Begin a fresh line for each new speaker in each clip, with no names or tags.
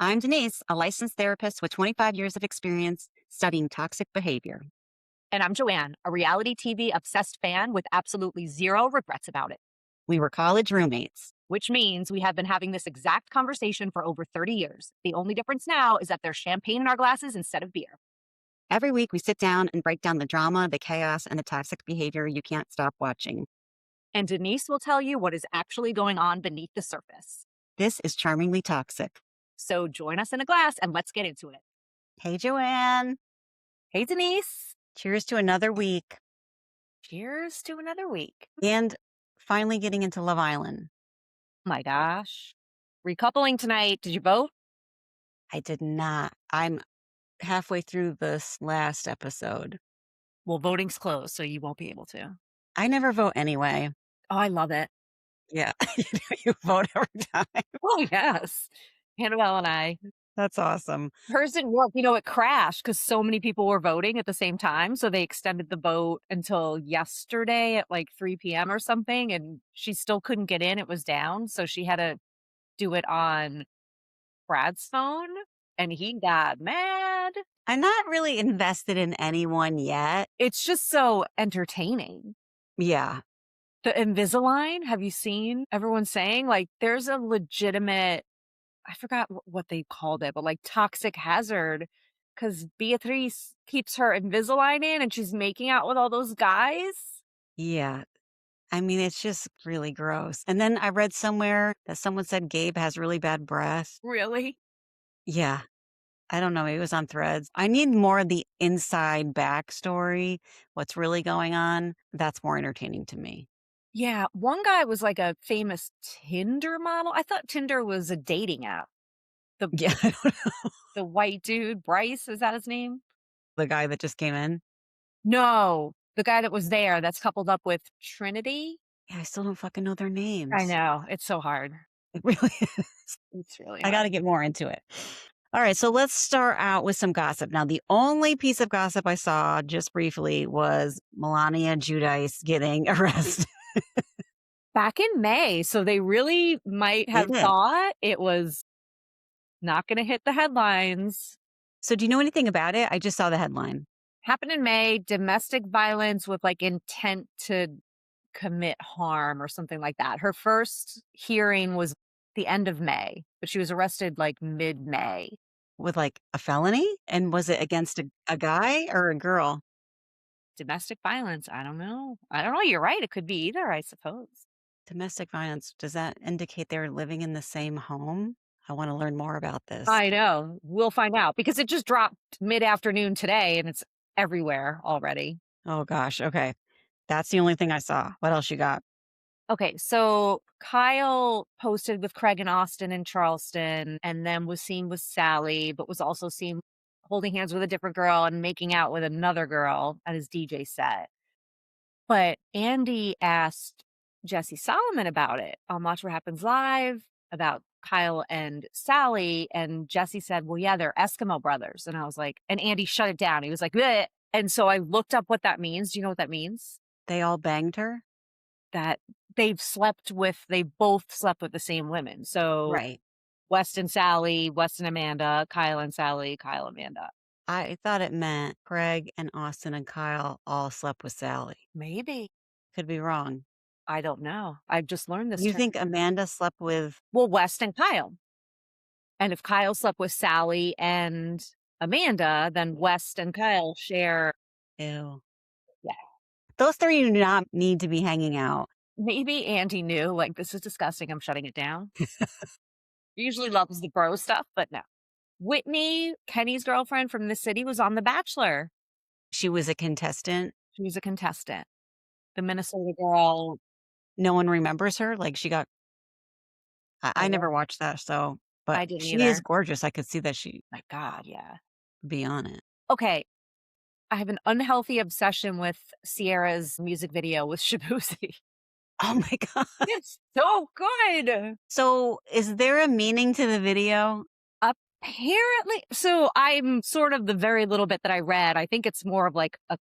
I'm Denise, a licensed therapist with 25 years of experience studying toxic behavior.
And I'm Joanne, a reality TV obsessed fan with absolutely zero regrets about it,
We were college roommates.
which means we have been having this exact conversation for over 30 years. The only difference now is that there's champagne in our glasses instead of beer.
Every week, we sit down and break down the drama, the chaos, and the toxic behavior you can't stop watching.
And Denise will tell you what is actually going on beneath the surface.
This is Charmingly Toxic.
So join us in a glass and let's get into it.
Hey, Joanne.
Hey, Denise.
Cheers to another week
Cheers to another week.
and finally getting into Love Island.
Oh my gosh. Recoupling tonight. Did you vote?
I did not. I'm halfway through this last episode.
Well, voting's closed, so you won't be able to.
I never vote anyway.
Oh, I love it.
Yeah, you vote every time.
Oh, yes. Annabelle and I.
That's awesome.
Hers didn't work. It crashed because so many people were voting at the same time. So they extended the vote until yesterday at like 3 p.m. or something. And she still couldn't get in. It was down. So she had to do it on Brad's phone. And he got mad.
I'm not really invested in anyone yet.
It's just so entertaining.
Yeah.
The Invisalign, have you seen everyone saying like there's a legitimate, I forgot what they called it, but like toxic hazard because Beatrice keeps her Invisalign in and she's making out with all those guys.
Yeah. I mean, it's just really gross. And then I read somewhere that someone said Gabe has really bad breath.
Really?
Yeah. I don't know. Maybe it was on Threads. I need more of the inside backstory. What's really going on? That's more entertaining to me.
Yeah. One guy was like a famous Tinder model. I thought Tinder was a dating app. The
Yeah. I don't know.
the white dude, Bryce, is that his name?
The guy that just came in.
No, the guy that was there that's coupled up with Trinity.
Yeah. I still don't fucking know their
I
names.
know. It's so hard.
It really is.
It's really
I got
hard.
to get more into it. All right, so let's start out with some gossip. Now, the only piece of gossip I saw just briefly was Melania Giudice getting arrested.
Back in May. So they really might have
Did it?
thought it was not going to hit the headlines.
So do you know anything about it? I just saw the headline.
Happened in May, domestic violence with like intent to commit harm or something like that. Her first hearing was the end of May, but she was arrested like mid-May.
With like a felony? And was it against a guy or a girl?
Domestic violence, I don't know. I don't know. You're right. It could be either, I suppose.
Domestic violence, does that indicate they're living in the same home? I want to learn more about this.
I know. We'll find out because it just dropped mid-afternoon today and it's everywhere already.
Oh gosh, okay. That's the only thing I saw. What else you got?
Okay, so Kyle posted with Craig and Austin in Charleston and then was seen with Sally, but was also seen holding hands with a different girl and making out with another girl at his DJ set. But Andy asked Jesse Solomon about it on Watch What Happens Live about Kyle and Sally. And Jesse said, well, yeah, they're Eskimo brothers. And I was like, and Andy shut it down. He was like, bleh. And so I looked up what that means. Do you know what that means?
They all banged her?
That they both slept with the same women. So
Right.
West and Sally, West and Amanda, Kyle and Sally, Kyle, Amanda.
I thought it meant Craig and Austin and Kyle all slept with Sally.
Maybe.
Could be wrong.
I don't know. I've just learned this
You
term.
think Amanda slept with
Well, West and Kyle. And if Kyle slept with Sally and Amanda, then West and Kyle share.
ew.
Yeah.
Those three do not need to be hanging out.
Maybe Andy knew, like, this is disgusting. I'm shutting it down. Usually loves the bro stuff, but no. Whitney, Kenny's girlfriend from the city, was on The Bachelor.
She was a contestant.
She was a contestant. The Minnesota girl.
No one remembers her. Like she got. I
Oh,
never watched that, so. But
I didn't
she
either.
is gorgeous. I could see that she
My God, yeah.
would be on it.
Okay. I have an unhealthy obsession with Sierra's music video with Shabuzi.
Oh my god!
It's so good.
So, is there a meaning to the video?
Apparently, so I'm sort of the very little bit that I read. I think it's more of like a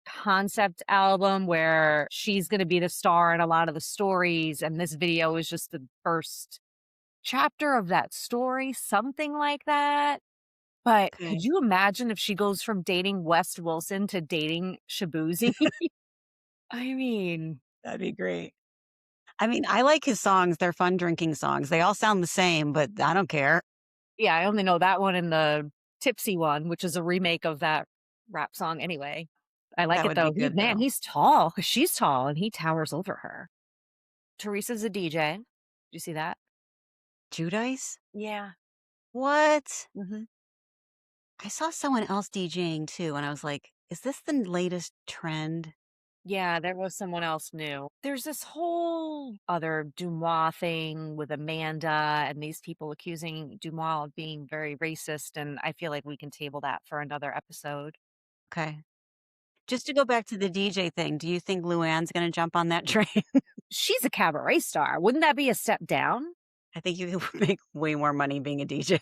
concept album where she's going to be the star in a lot of the stories. And this video is just the first chapter of that story, something like that. But could
Okay.
you imagine if she goes from dating West Wilson to dating Shabuzi? I mean,
That'd be great. I mean, I like his songs. They're fun drinking songs. They all sound the same, but I don't care.
yeah, I only know that one and the Tipsy one, which is a remake of that rap song anyway. I like
That
it
would be
though.
good
Man,
though.
he's tall 'cause she's tall and he towers over her. Teresa's a DJ. Did you see that?
Judice?
Yeah.
What?
Mhm.
I saw someone else DJing too, and I was like, is this the latest trend?
Yeah, there was someone else new. There's this whole other Dumois thing with Amanda and these people accusing Dumois of being very racist, and I feel like we can table that for another episode.
Okay. Just to go back to the DJ thing, do you think Luann's gonna jump on that train?
She's a cabaret star. Wouldn't that be a step down?
I think you would make way more money being a DJ.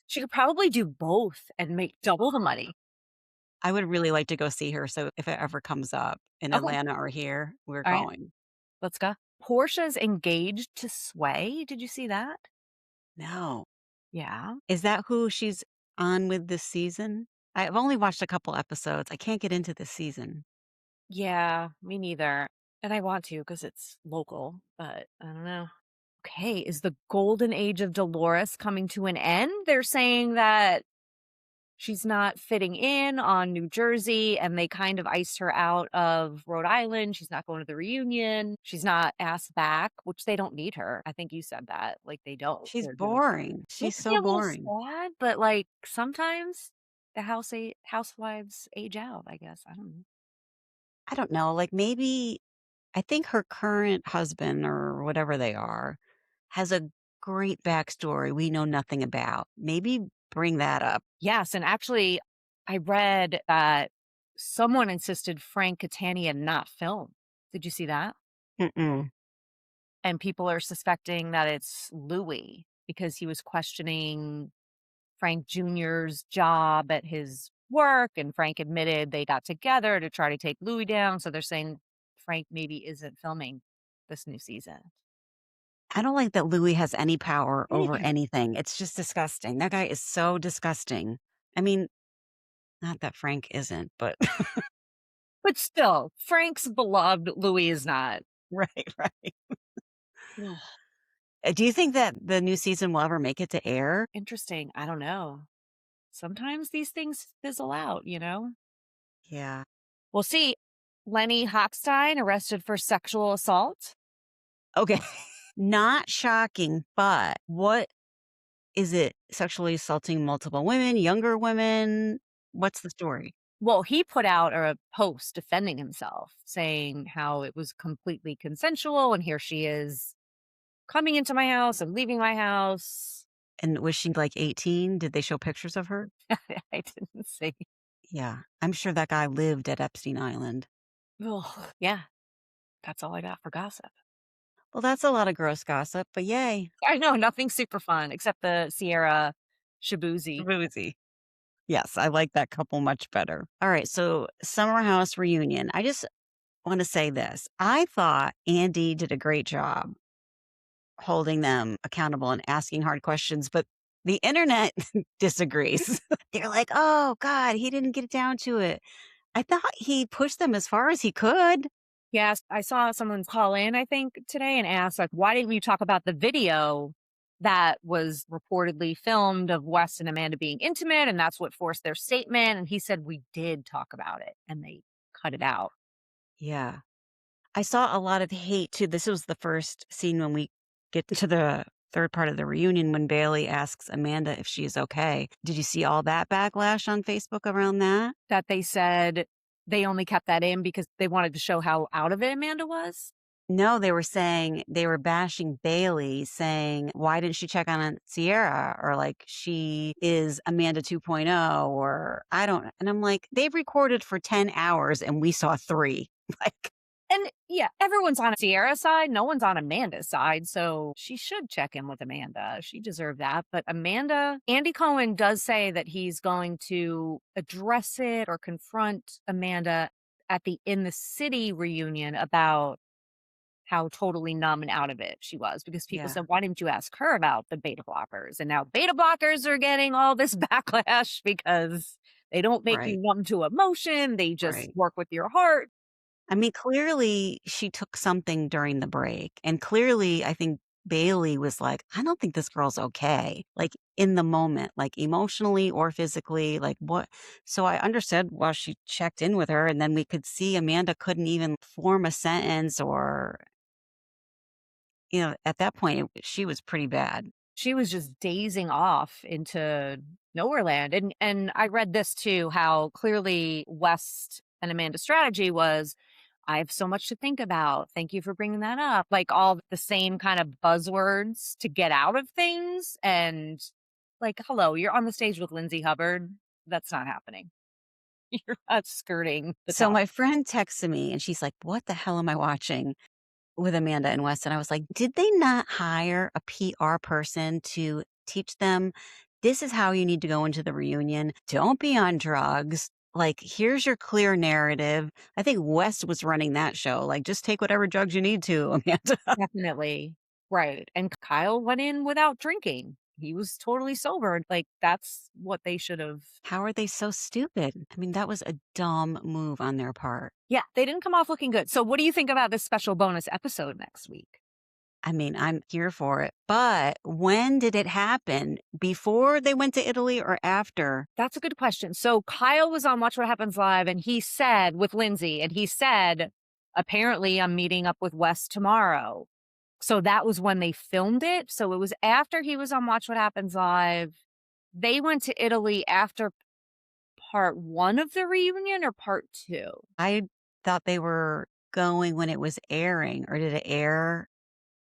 She could probably do both and make double the money.
I would really like to go see her, so if it ever comes up in
Okay.
Atlanta or here, we're
All right.
going.
Let's go. Portia's engaged to Sway. Did you see that?
No.
Yeah.
Is that who she's on with this season? I've only watched a couple episodes. I can't get into this season.
Yeah, me neither. And I want to because it's local, but I don't know. Okay, is the golden age of Dolores coming to an end? They're saying that she's not fitting in on New Jersey and they kind of iced her out of Rhode Island. She's not going to the reunion. She's not asked back, which they don't need her. I think you said that. Like they don't.
She's
They're doing
boring. She's
makes me
so
a little
boring.
sad, but like sometimes the housewives age out, I guess. I don't know.
I don't know, like, maybe I think her current husband or whatever they are has a great backstory we know nothing about. Maybe bring that up.
Yes, and actually, I read that someone insisted Frank Catania not film. Did you see that?
Mm-mm.
And people are suspecting that it's Louis because he was questioning Frank Jr.'s job at his work, and Frank admitted they got together to try to take Louis down. So they're saying Frank maybe isn't filming this new season.
I don't like that Louis has any power
Me
over
neither.
anything. It's just disgusting. That guy is so disgusting. I mean, not that Frank isn't, but
But still, Frank's beloved, Louis is not.
right, right. Do you think that the new season will ever make it to air?
Interesting. I don't know. Sometimes these things fizzle out, you know?
Yeah.
We'll see. Lenny Hochstein arrested for sexual assault.
Okay. Not shocking, but what is it? Sexually assaulting multiple women, younger women? What's the story?
Well, he put out a post defending himself, saying how it was completely consensual and here she is coming into my house and leaving my house.
And was she like 18? Did they show pictures of her?
I didn't see.
Yeah. I'm sure that guy lived at Epstein Island.
Ugh, yeah, that's all I got for gossip.
Well, that's a lot of gross gossip, but yay.
I know nothing super fun except the Sierra Shabuzi.
Boozy. Yes, I like that couple much better. All right, so Summer House reunion. I just want to say this. I thought Andy did a great job holding them accountable and asking hard questions, but the internet disagrees. They're like, "Oh god, he didn't get down to it." I thought he pushed them as far as he could.
Yes, I saw someone call in, I think, today and ask, like, why didn't you talk about the video that was reportedly filmed of Wes and Amanda being intimate? And that's what forced their statement. And he said, we did talk about it and they cut it out.
Yeah. I saw a lot of hate too. This was the first scene when we get to the third part of the reunion when Bailey asks Amanda if she's okay. Did you see all that backlash on Facebook around that?
That they said they only kept that in because they wanted to show how out of it Amanda was.
No, they were saying they were bashing Bailey, saying, why didn't she check on Sierra? Or like, she is Amanda 2.0, or I don't. And I'm like, they've recorded for 10 hours and we saw three. Like,
And yeah, everyone's on Sierra's side. No one's on Amanda's side. So she should check in with Amanda. She deserved that. But Andy Cohen does say that he's going to address it or confront Amanda at the In the City reunion about how totally numb and out of it she was because people
Yeah.
said, "Why didn't you ask her about the beta blockers?" And now beta blockers are getting all this backlash because they don't make you
Right.
numb to emotion, they just
Right.
work with your heart.
I mean, clearly she took something during the break. And clearly, I think Bailey was like, I don't think this girl's okay. Like in the moment, like emotionally or physically, like what? So I understood why she checked in with her. And then we could see Amanda couldn't even form a sentence or, at that point, she was pretty bad.
She was just dazing off into nowhere land, and I read this too, how clearly West and Amanda's strategy was, "I have so much to think about. Thank you for bringing that up." Like, all the same kind of buzzwords to get out of things, and, like, hello, you're on the stage with Lindsay Hubbard. That's not happening. You're not skirting the
So
top.
my friend texted me and she's like, what the hell am I watching? With Amanda and Wes, and I was like, "Did they not hire a PR person to teach them, this is how you need to go into the reunion. Don't be on drugs. Like, here's your clear narrative." I think Wes was running that show, like, "Just take whatever drugs you need to, Amanda."
Definitely. Right, and Kyle went in without drinking. He was totally sober, like, that's what they should've.
How are they so stupid? I mean, that was a dumb move on their part.
Yeah, they didn't come off looking good. So what do you think about this special bonus episode next week?
I mean, I'm here for it, but when did it happen? Before they went to Italy or after?
That's a good question. So Kyle was on Watch What Happens Live and he said with Lindsay, and he said, apparently I'm meeting up with Wes tomorrow. So that was when they filmed it. So it was after he was on Watch What Happens Live. They went to Italy after part one of the reunion or part two?
I thought they were going when it was airing, or did it air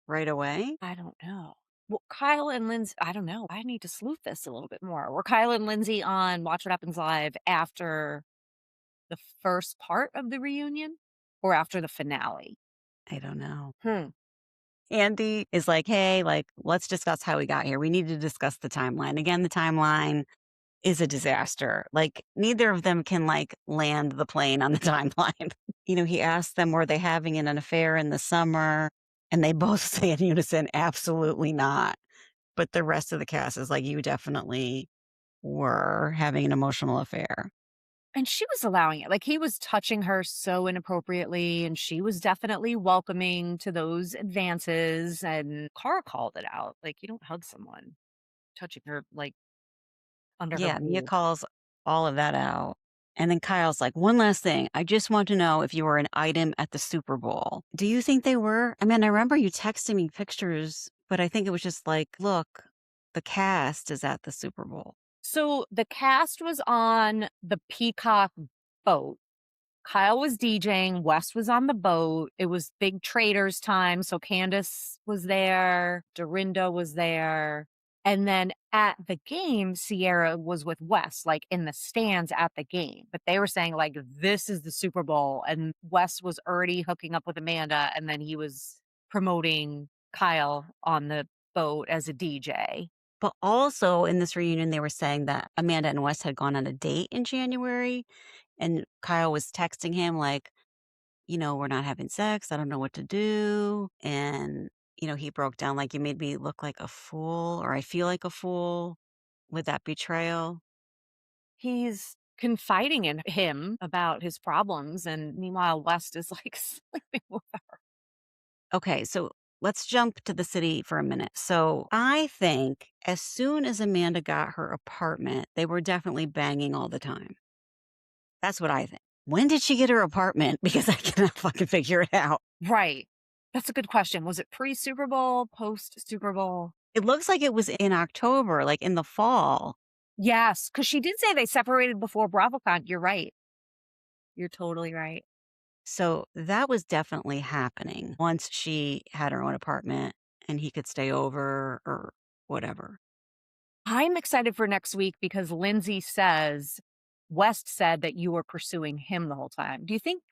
right away?
I don't know. Well, Kyle and Lindsay, I don't know. I need to sleuth this a little bit more. Were Kyle and Lindsay on Watch What Happens Live after the first part of the reunion or after the finale?
I don't know.
Hmm.
Andy is like, "Hey, like, let's discuss how we got here. We need to discuss the timeline." Again, the timeline is a disaster. Like, neither of them can, like, land the plane on the timeline. He asked them, were they having an affair in the summer? And they both say in unison, absolutely not. But the rest of the cast is like, you definitely were having an emotional affair.
And she was allowing it. Like he was touching her so inappropriately, and she was definitely welcoming to those advances. And Cara called it out. Like, you don't hug someone touching her like under her
Yeah, Mia
boob.
calls all of that out. And then Kyle's like, one last thing. I just want to know if you were an item at the Super Bowl. Do you think they were? I mean, I remember you texting me pictures, but I think it was just like, look, the cast is at the Super Bowl.
So the cast was on the Peacock boat. Kyle was DJing, Wes was on the boat. It was big traders time, so Candace was there, Dorinda was there. And then at the game, Sierra was with Wes, like in the stands at the game. But they were saying, like, this is the Super Bowl. And Wes was already hooking up with Amanda, and then he was promoting Kyle on the boat as a DJ.
But also in this reunion, they were saying that Amanda and Wes had gone on a date in January, and Kyle was texting him like, we're not having sex. I don't know what to do. And, he broke down like, you made me look like a fool, or I feel like a fool with that betrayal.
He's confiding in him about his problems, and meanwhile, West is, like, sleeping with her.
Okay, so let's jump to the city for a minute. So I think as soon as Amanda got her apartment, they were definitely banging all the time. That's what I think. When did she get her apartment? Because I cannot fucking figure it out.
Right. That's a good question. Was it pre-Super Bowl, post-Super Bowl?
It looks like it was in October, like in the fall.
Yes, because she did say they separated before BravoCon. You're right. You're totally right.
So that was definitely happening once she had her own apartment and he could stay over or whatever.
I'm excited for next week because Lindsay says West said that you were pursuing him the whole time. Do you think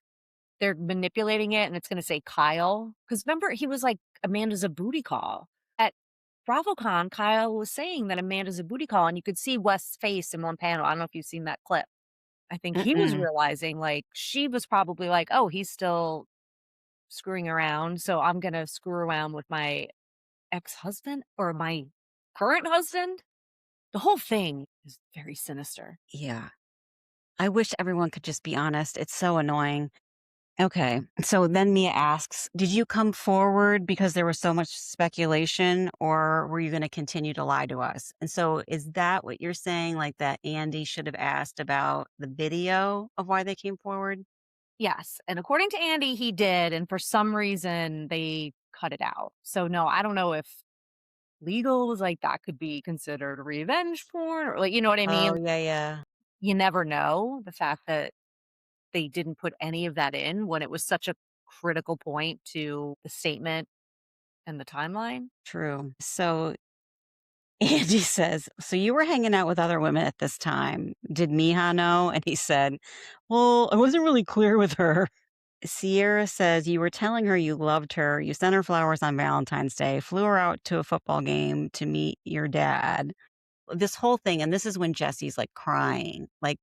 they're manipulating it and it's gonna say Kyle? Because remember, he was like, "Amanda's a booty call." At BravoCon, Kyle was saying that Amanda's a booty call, and you could see Wes's face in one panel. I don't know if you've seen that clip. I think he was
Mm-mm.
realizing, like, she was probably like, "Oh, he's still screwing around, so I'm gonna screw around with my ex-husband or my current husband. The whole thing is very sinister.
Yeah. I wish everyone could just be honest. It's so annoying. Okay. So then Mia asks, did you come forward because there was so much speculation, or were you going to continue to lie to us? And so is that what you're saying? Like that Andy should have asked about the video of why they came forward?
Yes, and according to Andy, he did, and for some reason, they cut it out. So, no, I don't know if legal was like, that could be considered revenge porn or, like, you know what I mean?
Oh, yeah, yeah.
You never know. The fact that they didn't put any of that in when it was such a critical point to the statement and the timeline.
True. So Andy says, so you were hanging out with other women at this time. Did Miha know? And he said, well, I wasn't really clear with her. Sierra says you were telling her you loved her. You sent her flowers on Valentine's Day, flew her out to a football game to meet your dad. This whole thing. And this is when Jesse's like crying, like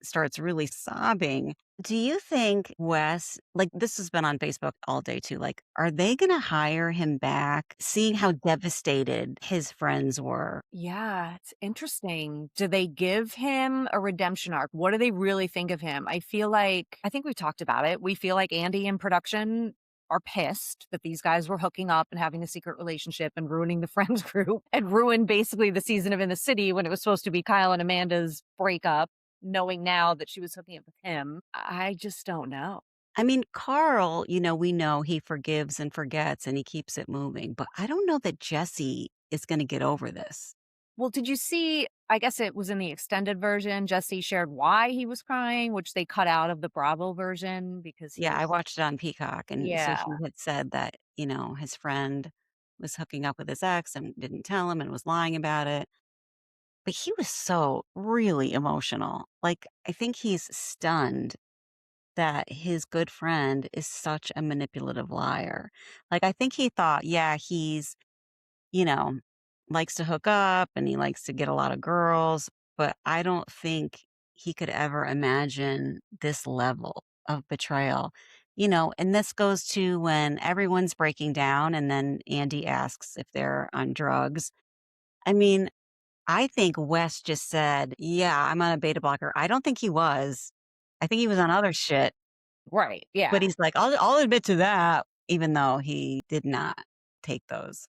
starts really sobbing. Do you think Wes, like this has been on Facebook all day too, like, are they going to hire him back, seeing how devastated his friends were?
Yeah, it's interesting. Do they give him a redemption arc? What do they really think of him? I think we talked about it. We feel like Andy and production are pissed that these guys were hooking up and having a secret relationship and ruining the friends group and ruined basically the season of In the City when it was supposed to be Kyle and Amanda's breakup, knowing now that she was hooking up with him. I just don't know.
I mean, Carl, we know he forgives and forgets and he keeps it moving, but I don't know that Jesse is going to get over this.
Well, did you see, I guess it was in the extended version, Jesse shared why he was crying, which they cut out of the Bravo version because he
Yeah, I
was.
watched it on Peacock, and so
Yeah.
he had said that, his friend was hooking up with his ex and didn't tell him and was lying about it. But he was so really emotional. Like, I think he's stunned that his good friend is such a manipulative liar. Like, I think he thought, yeah, he's you know, likes to hook up and he likes to get a lot of girls, but I don't think he could ever imagine this level of betrayal. And this goes to when everyone's breaking down and then Andy asks if they're on drugs. I mean, I think Wes just said, "Yeah, I'm on a beta blocker." I don't think he was. I think he was on other shit,
Right. Yeah.
but he's like, "I'll admit to that," even though he did not take those.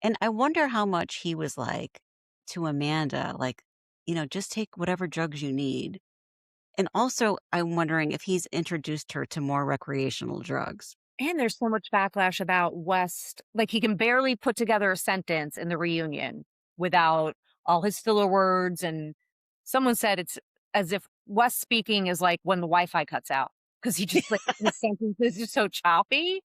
And I wonder how much he was like to Amanda, like, just take whatever drugs you need. And also, I'm wondering if he's introduced her to more recreational drugs.
And there's so much backlash about West. Like he can barely put together a sentence in the reunion without all his filler words. And someone said it's as if West speaking is like when the Wi Fi cuts out because he just like his sentences are so choppy.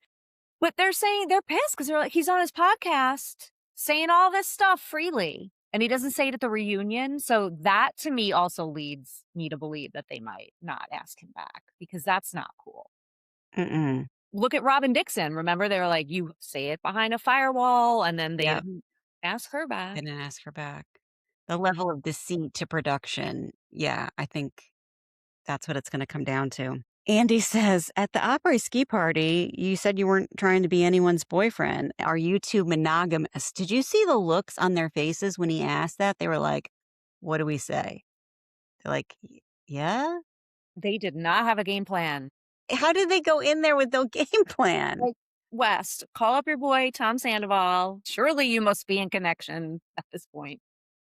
But they're saying they're pissed because they're like, he's on his podcast saying all this stuff freely, and he doesn't say it at the reunion. So that to me also leads me to believe that they might not ask him back because that's not cool.
Mm-mm.
Look at Robin Dixon. Remember, they were like, you say it behind a firewall, and then they
Yep.
didn't ask her back.
Didn't ask her back. The level of deceit to production. Yeah, I think that's what it's going to come down to. Andy says, at the Opry ski party, you said you weren't trying to be anyone's boyfriend. Are you two monogamous? Did you see the looks on their faces when he asked that? They were like, what do we say? They're like, Yeah?
They did not have a game plan.
How did they go in there with no game plan?
Like, West, call up your boy, Tom Sandoval. Surely you must be in connection at this point.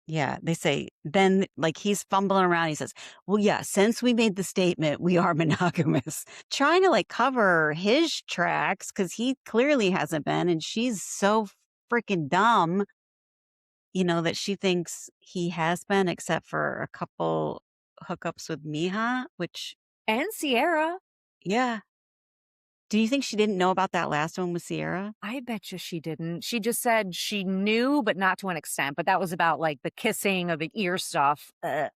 Yeah, they say, then like he's fumbling around. He says, well, yeah, since we made the statement, we are monogamous, trying to like cover his tracks because he clearly hasn't been. And she's so freaking dumb, that she thinks he has been, except for a couple hookups with Miha, which,
And Sierra.
yeah. Do you think she didn't know about that last one with Sierra?
I bet you she didn't. She just said she knew, but not to an extent. But that was about like the kissing of the ear stuff. That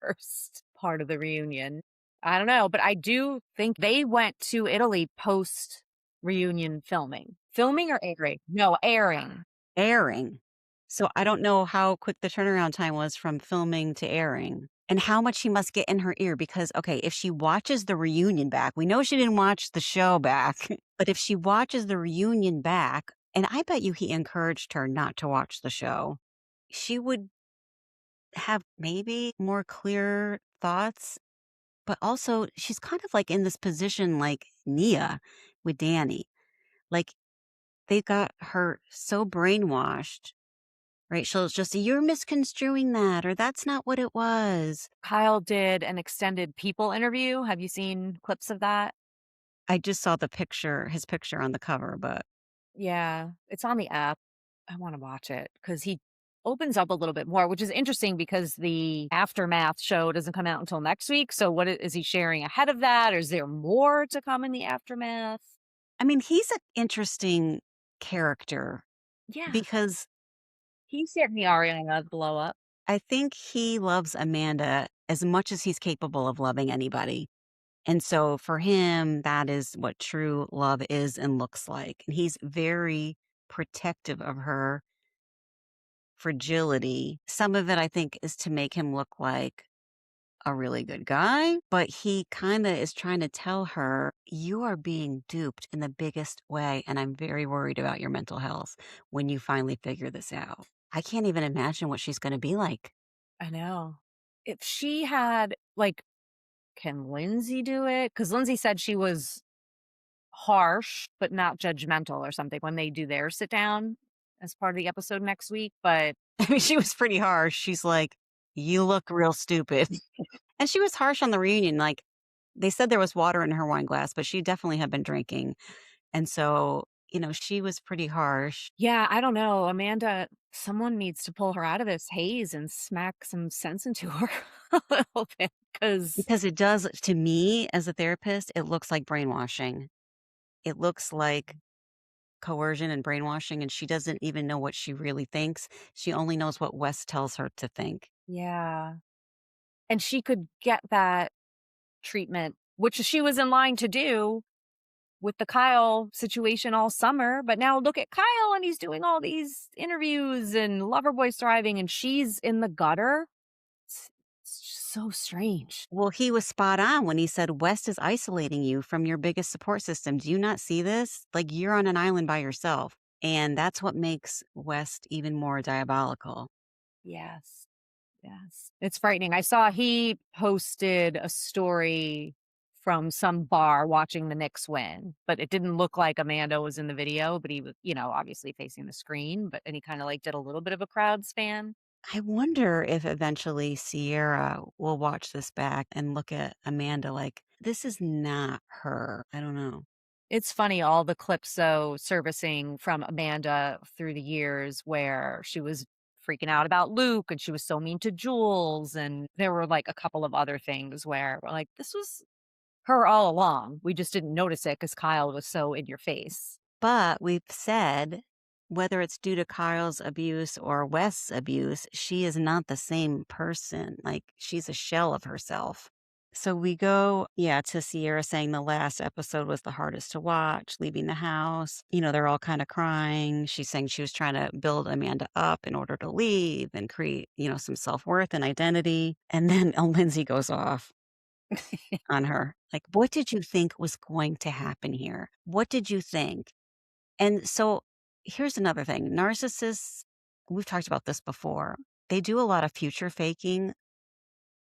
first part of the reunion. I don't know, but I do think they went to Italy post reunion filming. Filming or airing? No, airing.
Airing. So I don't know how quick the turnaround time was from filming to airing. And how much she must get in her ear because, okay, if she watches the reunion back, we know she didn't watch the show back, but if she watches the reunion back, and I bet you he encouraged her not to watch the show, she would have maybe more clear thoughts, but also she's kind of like in this position like Nia with Danny. Like they got her so brainwashed, right? She'll just say, "You're misconstruing that," or "That's not what it was."
Kyle did an extended People interview. Have you seen clips of that?
I just saw the picture, his picture on the cover, but
Yeah, it's on the app. I wanna watch it because he opens up a little bit more, which is interesting because the Aftermath show doesn't come out until next week, so what is he sharing ahead of that, or is there more to come in the Aftermath?
I mean, he's an interesting character
Yeah,
because
he's setting the Ariana blow up.
I think he loves Amanda as much as he's capable of loving anybody. And so for him, that is what true love is and looks like. And he's very protective of her fragility. Some of it, I think, is to make him look like a really good guy, but he kind of is trying to tell her, you are being duped in the biggest way. And I'm very worried about your mental health when you finally figure this out. I can't even imagine what she's going to be like.
I know. If she had like, can Lindsay do it? Because Lindsay said she was harsh, but not judgmental or something when they do their sit down as part of the episode next week, but
I mean, she was pretty harsh. She's like, you look real stupid. And she was harsh on the reunion. Like, they said there was water in her wine glass, but she definitely had been drinking. And so, she was pretty harsh
yeah, I don't know. Amanda, someone needs to pull her out of this haze and smack some sense into her a little bit because,
because it does, to me as a therapist, it looks like brainwashing. It looks like coercion and brainwashing, and she doesn't even know what she really thinks. She only knows what Wes tells her to think.
yeah. And she could get that treatment, which she was in line to do with the Kyle situation all summer. But now look at Kyle and he's doing all these interviews and Loverboy's thriving and she's in the gutter. It's, it's just so strange.
Well, he was spot on when he said, West is isolating you from your biggest support system. Do you not see this? Like you're on an island by yourself. And that's what makes West even more diabolical.
Yes. Yes. It's frightening. I saw he posted a story from some bar watching the Knicks win, but it didn't look like Amanda was in the video, but he was, obviously facing the screen, but and he kind of like did a little bit of a crowd span.
I wonder if eventually Sierra will watch this back and look at Amanda like, this is not her. I don't know.
It's funny all the clips though surfacing from Amanda through the years where she was freaking out about Luke and she was so mean to Jules and there were like a couple of other things where we're like this was her all along. We just didn't notice it cuz Kyle was so in your face.
But we've said, whether it's due to Kyle's abuse or Wes's abuse, she is not the same person. Like she's a shell of herself. So we go, yeah, to Sierra saying the last episode was the hardest to watch, leaving the house. They're all kind of crying. She's saying she was trying to build Amanda up in order to leave and create, some self worth and identity. And then Lindsay goes off on her. Like, what did you think was going to happen here? What did you think? And so here's another thing. Narcissists, we've talked about this before. They do a lot of future faking,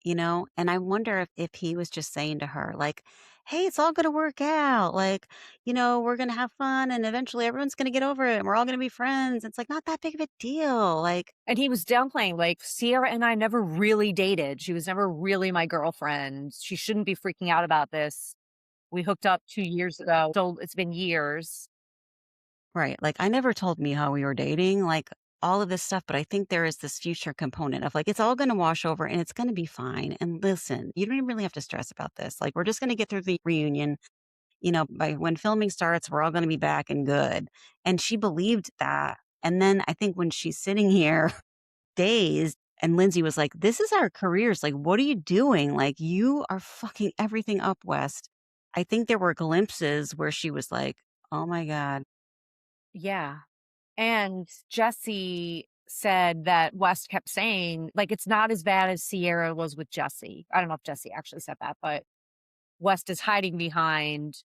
and I wonder if he was just saying to her, like, hey, it's all going to work out. Like, we're going to have fun and eventually everyone's going to get over it and we're all going to be friends. It's like not that big of a deal. Like,
And he was downplaying like Sierra and I never really dated. She was never really my girlfriend. She shouldn't be freaking out about this. We hooked up 2 years ago. So it's been years.
right. Like, I never told Miho we were dating, like all of this stuff. But I think there is this future component of like, it's all going to wash over and it's going to be fine. And listen, you don't even really have to stress about this. Like, we're just going to get through the reunion. By when filming starts, we're all going to be back and good. And she believed that. And then I think when she's sitting here dazed, and Lindsay was like, this is our careers. Like, what are you doing? Like, you are fucking everything up, West. I think there were glimpses where she was like, oh my God.
Yeah. And Jesse said that West kept saying, like, it's not as bad as Sierra was with Jesse. I don't know if Jesse actually said that, but West is hiding behind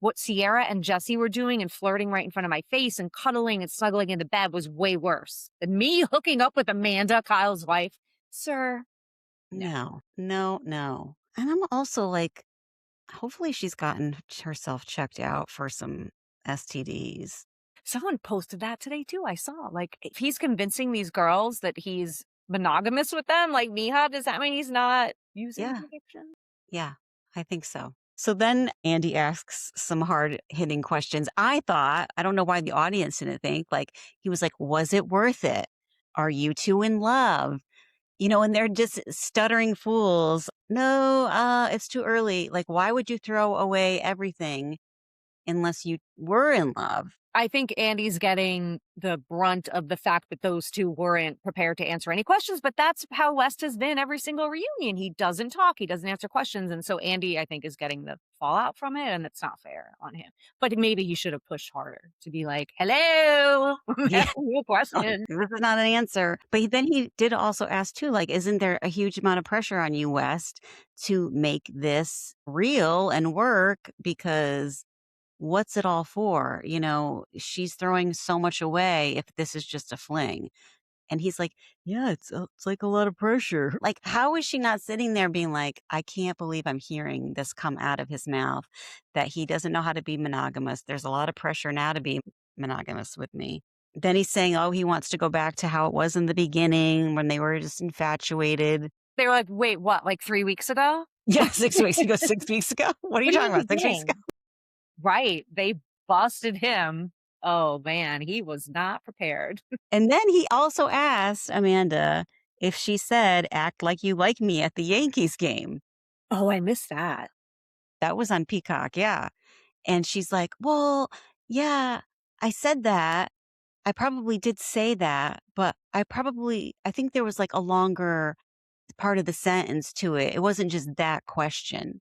what Sierra and Jesse were doing and flirting right in front of my face and cuddling and snuggling in the bed was way worse than me hooking up with Amanda, Kyle's wife. Sir, no.
No, no, no. And I'm also like, hopefully she's gotten herself checked out for some STDs.
Someone posted that today too. I saw. Like, if he's convincing these girls that he's monogamous with them, like Miha, does that mean he's not using
Yeah,
protection?
yeah, I think so. So then Andy asks some hard hitting questions. I don't know why the audience didn't think, like, he was like, was it worth it? Are you two in love? And they're just stuttering fools. No, it's too early. Like, why would you throw away everything unless you were in love?
I think Andy's getting the brunt of the fact that those two weren't prepared to answer any questions, but that's how West has been every single reunion. He doesn't talk, he doesn't answer questions. And so Andy, I think, is getting the fallout from it, and it's not fair on him. But maybe he should have pushed harder to be like, hello, I'm
Yeah.
asking you a question.
This is not an answer. But then he did also ask too, like, isn't there a huge amount of pressure on you, West, to make this real and work? Because what's it all for? She's throwing so much away if this is just a fling. And he's like, yeah, it's like a lot of pressure. Like, how is she not sitting there being like, I can't believe I'm hearing this come out of his mouth that he doesn't know how to be monogamous. There's a lot of pressure now to be monogamous with me. Then he's saying, oh, he wants to go back to how it was in the beginning when they were just infatuated.
They were like, wait, what, like 3 weeks ago?
Yeah, 6 weeks ago, 6 weeks ago. What are you
What are
talking
you
about? 6 weeks ago.
doing? Right. They busted him. Oh man, he was not prepared.
And then he also asked Amanda if she said, act like you like me at the Yankees game.
Oh, I missed that.
That was on Peacock. Yeah. And she's like, well, yeah, I said that. I probably did say that, but I think there was like a longer part of the sentence to it. It wasn't just that question.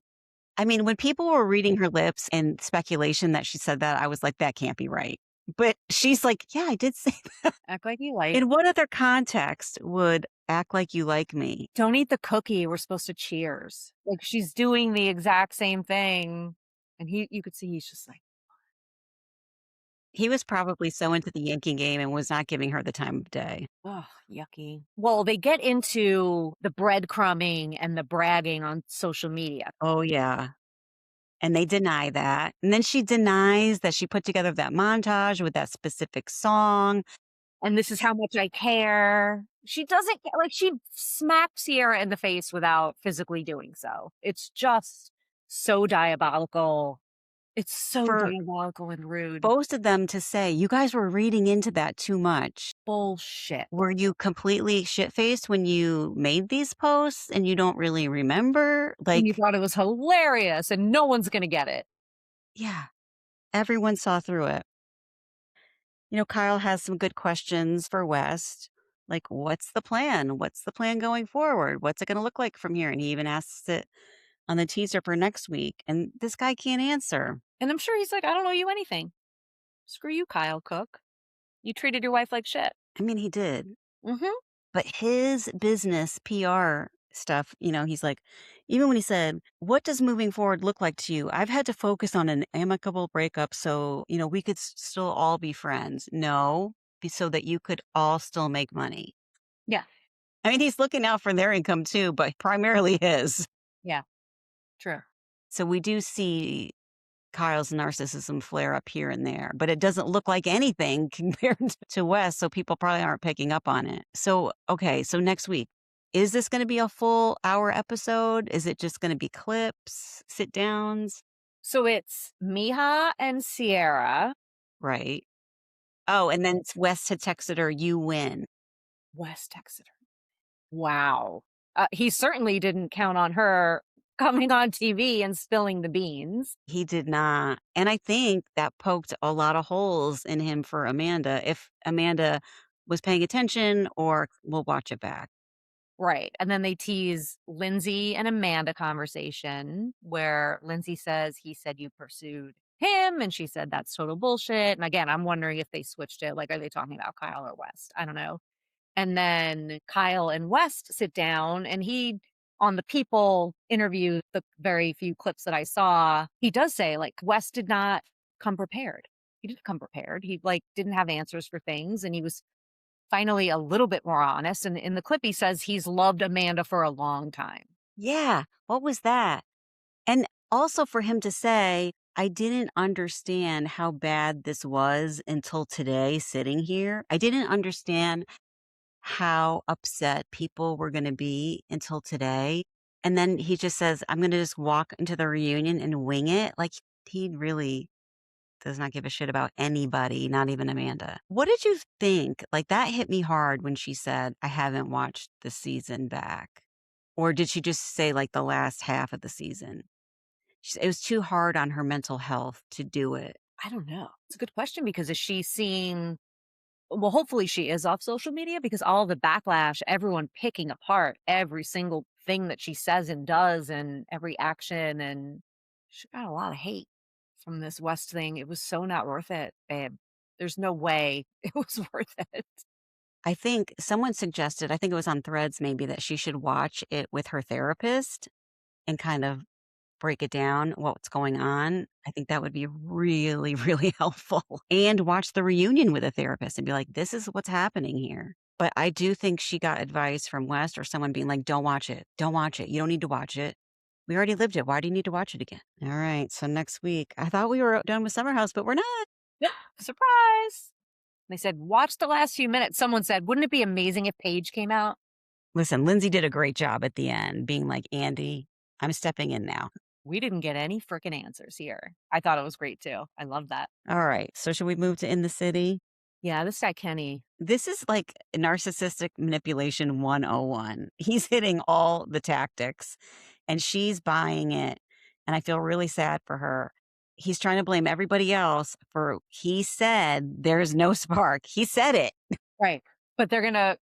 I mean, when people were reading her lips and speculation that she said that, I was like, that can't be right. But she's like, yeah, I did say that.
Act like you like.
In what other context would act like you like me?
Don't eat the cookie. We're supposed to cheers. Like she's doing the exact same thing. And you could see he's just like,
He was probably so into the Yankee game and was not giving her the time of day.
oh, yucky. Well, they get into the breadcrumbing and the bragging on social media.
Oh, yeah. And they deny that. And then she denies that she put together that montage with that specific song.
And this is how much I care. She doesn't like she smacked Sierra in the face without physically doing so. It's just so diabolical. It's so
For
diabolical and rude.
both of them to say, you guys were reading into that too much.
Bullshit.
Were you completely shit-faced when you made these posts and you don't really remember?
And you
Like,
thought it was hilarious and no one's gonna get it.
yeah, everyone saw through it. Kyle has some good questions for West. Like, what's the plan? What's the plan going forward? What's it going to look like from here? And he even asks it on the teaser for next week. And this guy can't answer.
And I'm sure he's like, I don't owe you anything. Screw you, Kyle Cook. You treated your wife like shit.
I mean, he did.
Mhm.
But his business PR stuff, he's like, even when he said, what does moving forward look like to you? I've had to focus on an amicable breakup so, we could still all be friends. No, so that you could all still make money.
Yeah.
I mean, he's looking out for their income too, but primarily his.
Yeah. True.
So we do see Kyle's narcissism flare up here and there, but it doesn't look like anything compared to Wes. So people probably aren't picking up on it. So, okay. So next week, is this going to be a full hour episode? Is it just going to be clips, sit downs?
So it's Miha and Sierra.
Right. Oh, and then Wes had texted her, you win.
West Exeter. Wow. He certainly didn't count on her coming on TV and spilling the beans.
He did not. And I think that poked a lot of holes in him for Amanda. If Amanda was paying attention, or we'll watch it back.
Right. And then they tease Lindsay and Amanda conversation where Lindsay says he said you pursued him and she said that's total bullshit. And again, I'm wondering if they switched it. Like, are they talking about Kyle or West? I don't know. And then Kyle and West sit down, and he, on the People interview, the very few clips that I saw, he does say, like, West did not come prepared. He didn't come prepared. He, like, didn't have answers for things, and he was finally a little bit more honest. And in the clip, he says he's loved Amanda for a long time.
Yeah. What was that? And also for him to say, I didn't understand how bad this was until today sitting here. I didn't understand how upset people were going to be until today. And then he just says, I'm going to just walk into the reunion and wing it. Like he really does not give a shit about anybody, not even Amanda. What did you think? Like that hit me hard when she said, I haven't watched the season back. Or did she just say like the last half of the season? It was too hard on her mental health to do it.
I don't know. It's a good question because is she seeing, well, hopefully she is off social media because all the backlash, everyone picking apart every single thing that she says and does and every action. And she got a lot of hate from this West thing. It was so not worth it, babe. There's no way it was worth it.
I think someone suggested, I think it was on Threads maybe, that she should watch it with her therapist and kind of break it down, what's going on. I think that would be really, really helpful. And watch the reunion with a therapist and be like, this is what's happening here. But I do think she got advice from West or someone being like, don't watch it. Don't watch it. You don't need to watch it. We already lived it. Why do you need to watch it again? All right. So next week, I thought we were done with Summer House, but we're not.
Surprise. They said, watch the last few minutes. Someone said, wouldn't it be amazing if Paige came out?
Listen, Lindsay did a great job at the end, being like, Andy, I'm stepping in now.
We didn't get any freaking answers here. I thought it was great too. I love that.
All right. So should we move to In the City?
Yeah, this guy Kenny.
This is like narcissistic manipulation 101. He's hitting all the tactics and she's buying it. And I feel really sad for her. He's trying to blame everybody else for he said there's no spark. He said it.
Right. But they're gonna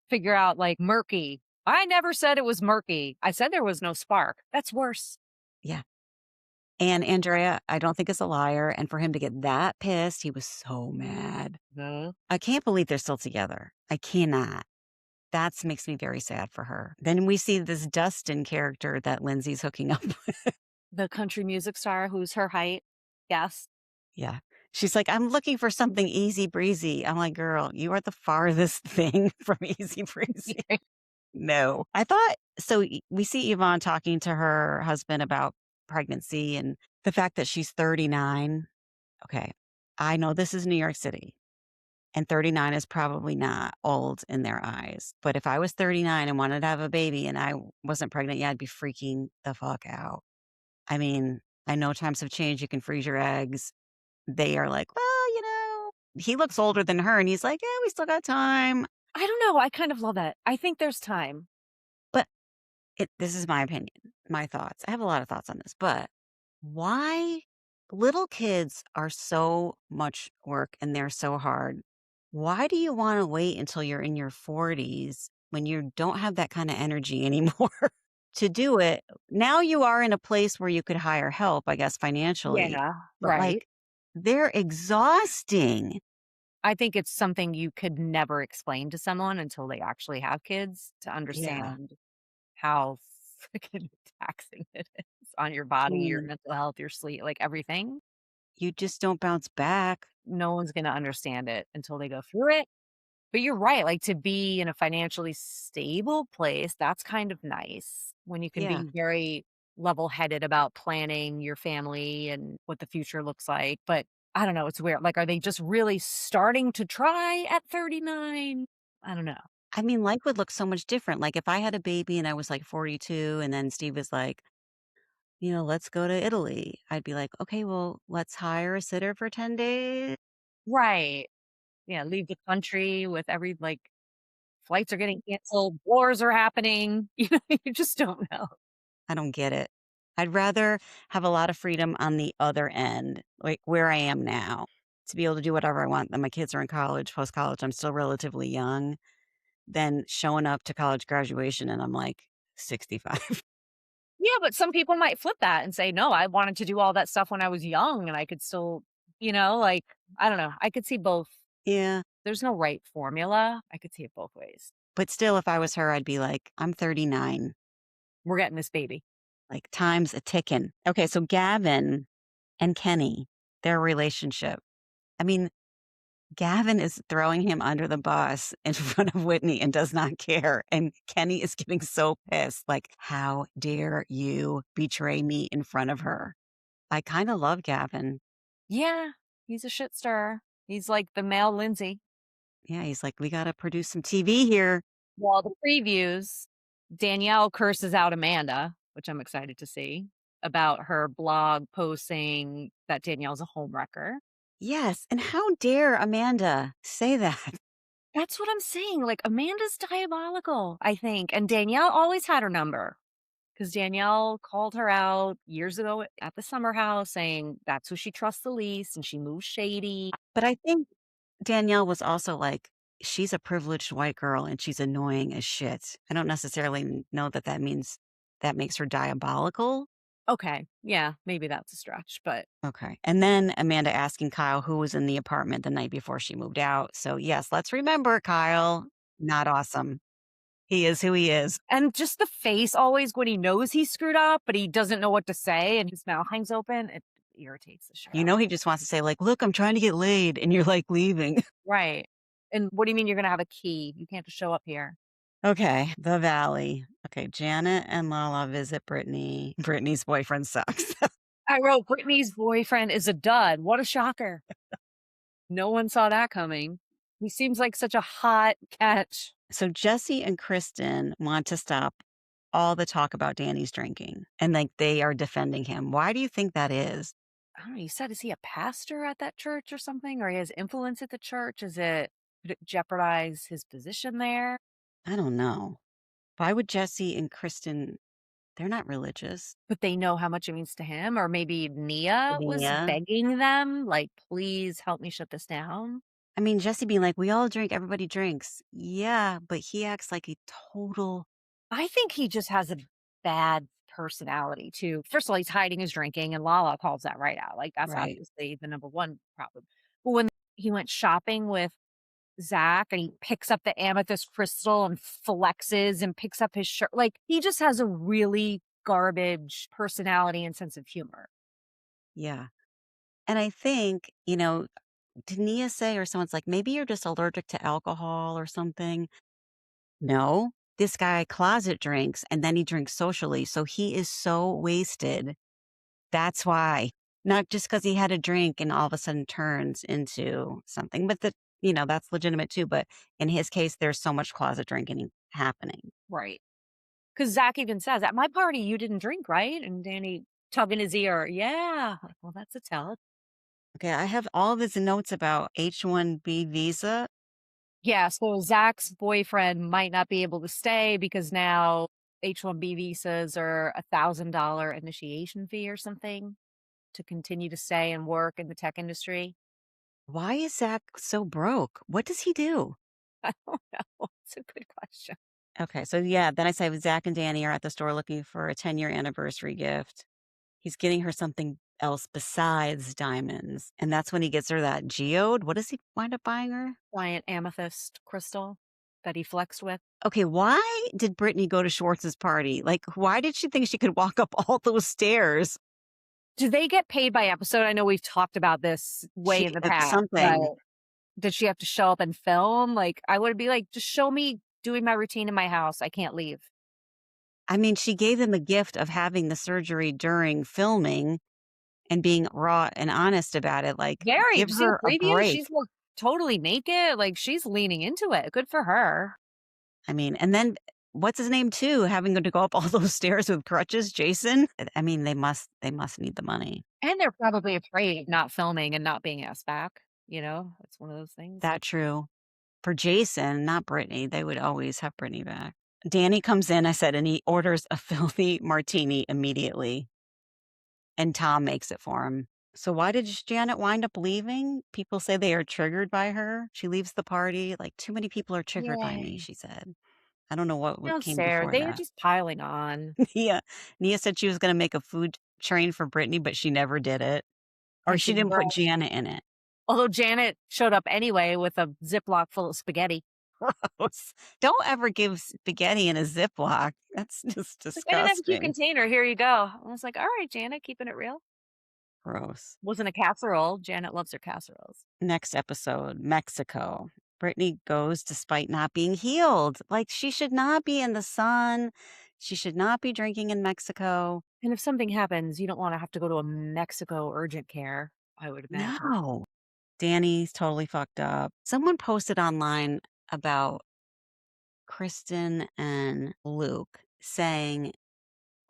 figure out like murky. I never said it was murky. I said there was no spark. That's worse.
Yeah. And Andrea, I don't think is a liar. And for him to get that pissed, he was so mad.
No.
I can't believe they're still together. I cannot. That makes me very sad for her. Then we see this Dustin character that Lindsay's hooking up with.
The country music star who's her height. Yes.
Yeah. She's like, I'm looking for something easy breezy. I'm like, girl, you are the farthest thing from easy breezy. No. I thought so. We see Yvonne talking to her husband about pregnancy and the fact that she's 39. Okay. I know this is New York City. And 39 is probably not old in their eyes. But if I was 39 and wanted to have a baby and I wasn't pregnant yet, I'd be freaking the fuck out. I mean, I know times have changed. You can freeze your eggs. They are like, well, he looks older than her. And he's like, yeah, we still got time.
I don't know. I kind of love that. I think there's time.
But this is my opinion, my thoughts. I have a lot of thoughts on this, but why little kids are so much work and they're so hard. Why do you want to wait until you're in your 40s when you don't have that kind of energy anymore to do it? Now you are in a place where you could hire help, I guess, financially,
Yeah.
but
Right.
like they're exhausting.
I think it's something you could never explain to someone until they actually have kids to
Yeah.
understand how freaking taxing it is on your body, your
Mm.
mental health, your sleep, like everything.
You just don't bounce back.
No one's gonna understand it until they go through it. But you're right, like, to be in a financially stable place, that's kind of nice when you can
Yeah.
be very level-headed about planning your family and what the future looks like, but I don't know, it's weird, like, are they just really starting to try at 39? I don't know.
I mean, life would look so much different. Like if I had a baby and I was like 42 and then Steve was like, let's go to Italy. I'd be like, okay, well, let's hire a sitter for 10 days.
Right. Yeah, leave the country with every like, flights are getting canceled, wars are happening, you just don't know.
I don't get it. I'd rather have a lot of freedom on the other end, like where I am now, to be able to do whatever I want. Then my kids are in college, post college. I'm still relatively young, than showing up to college graduation and I'm like 65.
Yeah, but some people might flip that and say, "No, I wanted to do all that stuff when I was young and I could still," like, I don't know. I could see both
Yeah.
There's no right formula. I could see it both ways.
But still, if I was her, I'd be like, "I'm 39,
We're getting this baby.
like, time's a ticking." Okay, so Gavin and Kenny, their relationship. I mean, Gavin is throwing him under the bus in front of Whitney and does not care, and Kenny is getting so pissed, like, "How dare you betray me in front of her?" I kinda love Gavin.
Yeah, he's a shit stirrer. He's like the male Lindsay.
Yeah, he's like, "We gotta produce some TV here."
Well, the previews, Danielle curses out Amanda, which I'm excited to see, about her blog posting that Danielle's a homewrecker.
Yes, and how dare Amanda say that?
That's what I'm saying. Like, Amanda's diabolical, I think. And Danielle always had her number because Danielle called her out years ago at the summer house saying that's who she trusts the least and she moves shady.
But I think Danielle was also like, she's a privileged white girl and she's annoying as shit. I don't necessarily know that that means that makes her diabolical.
Okay. Yeah. Maybe that's a stretch, but
Okay. And then Amanda asking Kyle who was in the apartment the night before she moved out. So, yes, let's remember Kyle, not awesome. He is who he is.
and just the face always when he knows he's screwed up, but he doesn't know what to say and his mouth hangs open. It irritates the shit
You
out of
know,
me.
he just wants to say, like, look, I'm trying to get laid. And you're like leaving.
Right. And what do you mean you're going to have a key? You can't just show up here.
Okay. The Valley. Okay. Janet and Lala visit Brittany. Brittany's boyfriend sucks.
I wrote Brittany's boyfriend is a dud. What a shocker. No one saw that coming. He seems like such a hot catch.
So Jesse and Kristen want to stop all the talk about Danny's drinking and like they are defending him. Why do you think that is?
I don't know. You said, is he a pastor at that church or something? Or he has influence at the church? Could it jeopardize his position there?
I don't know. Why would Jesse and Kristen, they're not religious.
But they know how much it means to him. Or maybe Nia was
Yeah.
begging them, like, please help me shut this down.
I mean, Jesse being like, we all drink, everybody drinks. Yeah, but he acts like a total,
I think he just has a bad personality too. First of all, he's hiding his drinking, and Lala calls that right out. Like, that's
right.
obviously the number one problem. But when he went shopping with Zach and he picks up the amethyst crystal and flexes and picks up his shirt, like, he just has a really garbage personality and sense of humor.
Yeah. And I think, you know, did Nia say, or someone's like, maybe you're just allergic to alcohol or something? No, this guy closet drinks and then he drinks socially. So he is so wasted. That's why. Not just because he had a drink and all of a sudden turns into something, but that's legitimate too. But in his case, there's so much closet drinking happening.
Right. Because Zach even says, at my party, you didn't drink, right? And Danny tugging his ear, yeah. Like, well, that's a tell.
Okay, I have all of his notes about H-1B visa.
Yeah, so Zach's boyfriend might not be able to stay because now H-1B visas are $1,000 initiation fee or something to continue to stay and work in the tech industry.
Why is Zach so broke? What does he do?
I don't know. It's a good question.
Okay, so yeah, then I say Zach and Danny are at the store looking for a 10-year anniversary gift. He's getting her something else besides diamonds, and that's when he gets her that geode. What does he wind up buying her?
Giant amethyst crystal that he flexed with.
Okay, why did Brittany go to Schwartz's party? Like, why did she think she could walk up all those stairs?
Do they get paid by episode? I know we've talked about this way
She
in the past, but
something.
did she have to show up and film? Like, I would be like, just show me doing my routine in my house. I can't leave.
I mean, she gave them the gift of having the surgery during filming and being raw and honest about it. Like,
Very.
give
Did you see
her
the
a
preview?
break.
She's looked totally naked. Like, she's leaning into it. Good for her.
I mean, and then what's his name too? Having to go up all those stairs with crutches, Jason. I mean, they must need the money.
And they're probably afraid of not filming and not being asked back. You know, it's one of those things.
That true. For Jason, not Brittany, they would always have Brittany back. Danny comes in, I said, and he orders a filthy martini immediately, and Tom makes it for him. So why did Janet wind up leaving? People say they are triggered by her. She leaves the party. Like, too many people are triggered by me,
Yay.
she said. I don't know what
No,
came
Sarah,
before
they were
that.
just piling on.
Yeah. Nia said she was going to make a food train for Brittany, but she never did it. Or
And
she
she
didn't put
wrote
Janet in it.
Although Janet showed up anyway with a Ziploc full of spaghetti.
Gross. Don't ever give spaghetti in a Ziploc. That's just
Like, "I didn't have a cute
disgusting.
container, here you go." I was like, "All right, Janet, keeping it real."
Gross.
Wasn't a casserole. Janet loves her casseroles.
Next episode, Mexico. Brittany goes despite not being healed. Like, she should not be in the sun. She should not be drinking in Mexico.
And if something happens, you don't wanna have to go to a Mexico urgent care, I would imagine.
No. Danny's totally fucked up. Someone posted online about Kristen and Luke saying,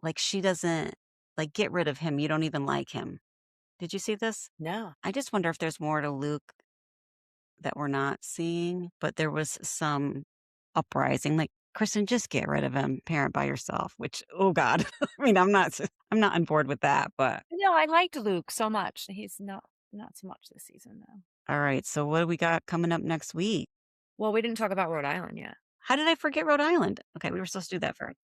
like, she doesn't, like, get rid of him. You don't even like him. Did you see this?
No.
I just wonder if there's more to Luke that we're not seeing, but there was some uprising, like, "Kristen, just get rid of him, parent by yourself," which, oh god. I mean, I'm not on board with that, but
No, I liked Luke so much. He's not so much this season, though.
alright, so what do we got coming up next week?
Well, we didn't talk about Rhode Island yet.
How did I forget Rhode Island? Okay, we were supposed to do that first.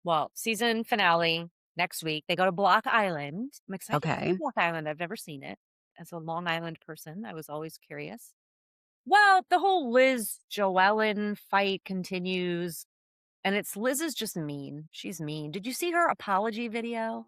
Well, season finale next week. They go to Block Island. I'm excited to see
Okay.
Block Island. I've never seen it. As a Long Island person, I was always curious. Well, the whole Liz Joellen fight continues, and it's Liz is just mean. She's mean. Did you see her apology video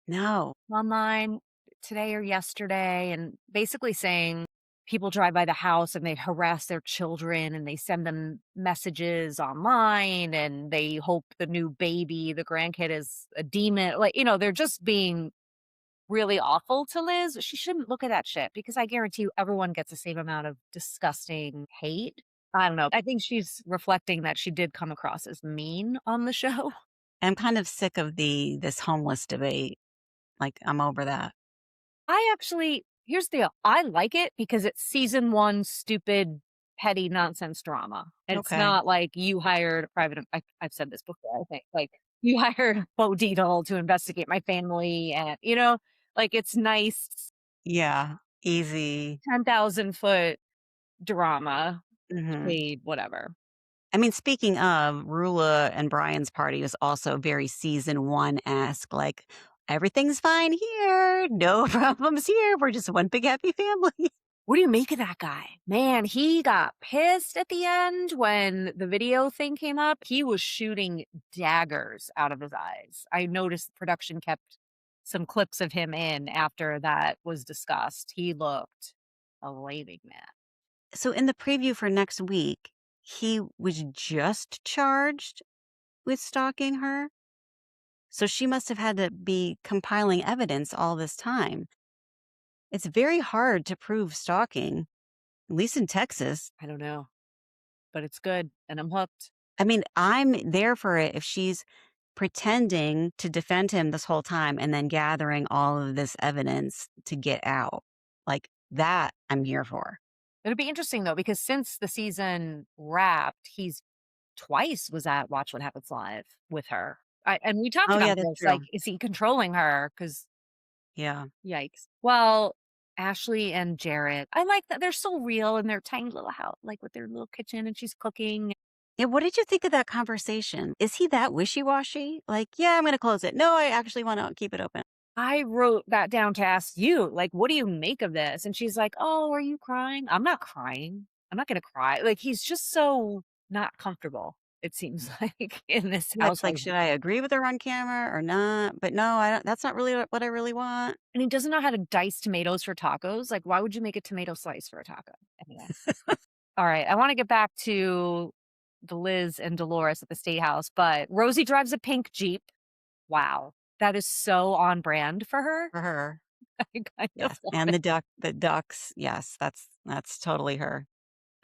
No.
online today or yesterday? And basically saying people drive by the house and they harass their children and they send them messages online and they hope the new baby, the grandkid is a demon. Like, they're just being really awful to Liz. She shouldn't look at that shit because I guarantee you everyone gets the same amount of disgusting hate. I don't know. I think she's reflecting that she did come across as mean on the show.
I'm kind of sick of this homeless debate, like, I'm over that.
I actually here's the deal. I like it because it's season 1 stupid, petty nonsense drama. It's
Okay.
not like you hired a private I've said this before, I think. Like, you hired Bo Dietl to investigate my family and, like, it's nice
Yeah, easy.
10,000-foot drama,
Mhm.
shade, whatever.
I mean, speaking of, Rula and Brian's party was also very season 1-esque, like, "Everything's fine here, no problems here, we're just one big happy family."
What do you make of that guy? Man, he got pissed at the end when the video thing came up. He was shooting daggers out of his eyes. I noticed production kept some clips of him in after that was discussed. He looked a raving mad.
So in the preview for next week, he was just charged with stalking her, so she must have had to be compiling evidence all this time. It's very hard to prove stalking, at least in Texas.
I don't know, but it's good and I'm hooked.
I mean, I'm there for it if she's pretending to defend him this whole time and then gathering all of this evidence to get out. Like, that I'm here for.
It'll be interesting though, because since the season wrapped, he's twice was at Watch What Happens Live with her. And we talked
Oh,
about
yeah, that's
this,
true.
like, is he controlling her? Because
Yeah.
yikes. Well, Ashley and Jarrett, I like that they're so real in their tiny little house, like with their little kitchen and she's cooking.
Yeah, what did you think of that conversation? Is he that wishy-washy? Like, "Yeah, I'm gonna close it. No, I actually wanna keep it open."
I wrote that down to ask you, like, what do you make of this? And she's like, oh, are you crying? I'm not crying. I'm not going to cry. Like, he's just so not comfortable, it seems like, in this
Yeah, it's like,
household.
should I agree with her on camera or not? But no, I don't that's not really what I really want.
And he doesn't know how to dice tomatoes for tacos. Like, why would you make a tomato slice for a taco? Anyway. All right. I want to get back to the Liz and Dolores at the state house, but Rosie drives a pink Jeep. Wow. That is so on brand for her.
For her.
I kind of
Yes,
love
and
it.
the ducks, yes, that's totally her.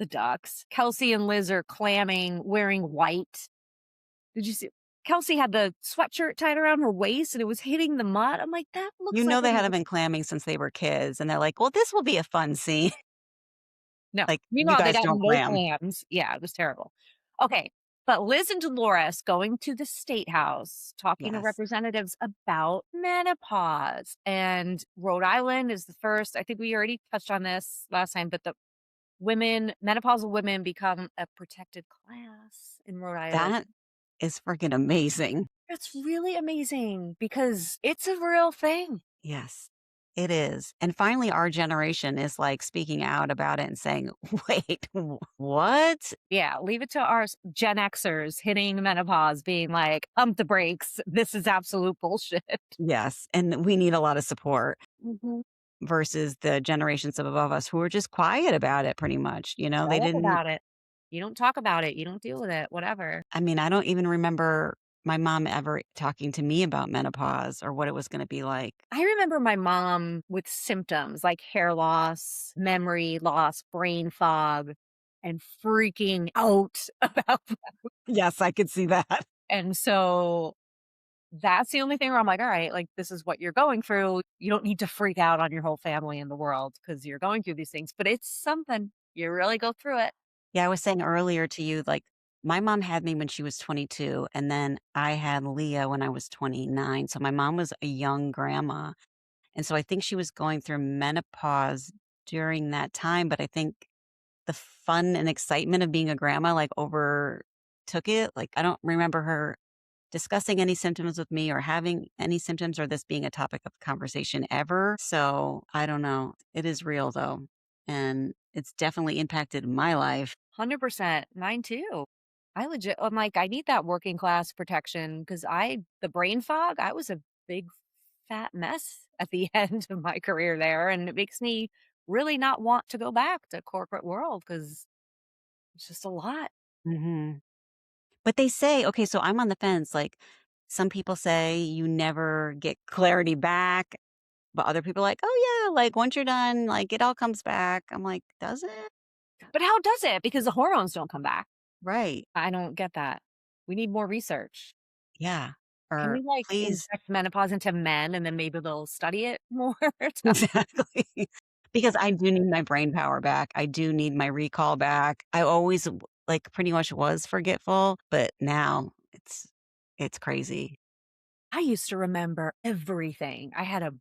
The ducks. Kelsey and Liz are clamming, wearing white. Did you see? Kelsey had the sweatshirt tied around her waist and it was hitting the mud. I'm like, that
You
looks like
know
a
they hadn't been clamming since they were kids, and they're like, "Well, this will be a fun scene."
no.
Like, "You
Meanwhile, they
guys
got
don't
no
clam."
clams. Yeah, it was terrible. Okay. But Liz and Dolores going to the state house, talking to
Yes.
representatives about menopause. And Rhode Island is the first. I think we already touched on this last time, but the menopausal women become a protected class in Rhode Island.
That is freaking amazing.
That's really amazing because it's a real thing.
Yes. It is. And finally, our generation is like speaking out about it and saying, wait, what?
Yeah, leave it to our Gen Xers hitting menopause being like, "Pump the brakes. This is absolute bullshit."
Yes. And we need a lot of support
Mhm.
versus the generations above us who are just quiet about it pretty much. They
Quiet
didn't,
about it. You don't talk about it, you don't deal with it, whatever.
I mean, I don't even remember my mom ever talking to me about menopause or what it was going to be like.
I remember my mom with symptoms like hair loss, memory loss, brain fog, and freaking out about
Yes, I could see that.
and so that's the only thing where I'm like, "All right, like, this is what you're going through. You don't need to freak out on your whole family in the world because 'cause you're going through these things, but it's something. You really go through it."
Yeah, I was saying earlier to you, like, my mom had me when she was 22, and then I had Leah when I was 29. So my mom was a young grandma. And so I think she was going through menopause during that time. But I think the fun and excitement of being a grandma like overtook it. Like, I don't remember her discussing any symptoms with me or having any symptoms or this being a topic of conversation ever. So I don't know. It is real though. And it's definitely impacted my life.
100%. Mine too. I'm like, I need that working class protection because the brain fog, I was a big fat mess at the end of my career there. And it makes me really not want to go back to corporate world because it's just a lot.
Mhm. But they say, okay, so I'm on the fence. Like, some people say you never get clarity back, but other people are like, oh, yeah, like once you're done, like it all comes back. I'm like, does it?
But how does it? Because the hormones don't come back.
Right.
I don't get that. We need more research.
Yeah.
Can
Or
we like
please.
inject menopause into men and then maybe they'll study it more?
Exactly. Because I do need my brain power back. I do need my recall back. I always like pretty much was forgetful, but now it's crazy.
I used to remember everything. I had a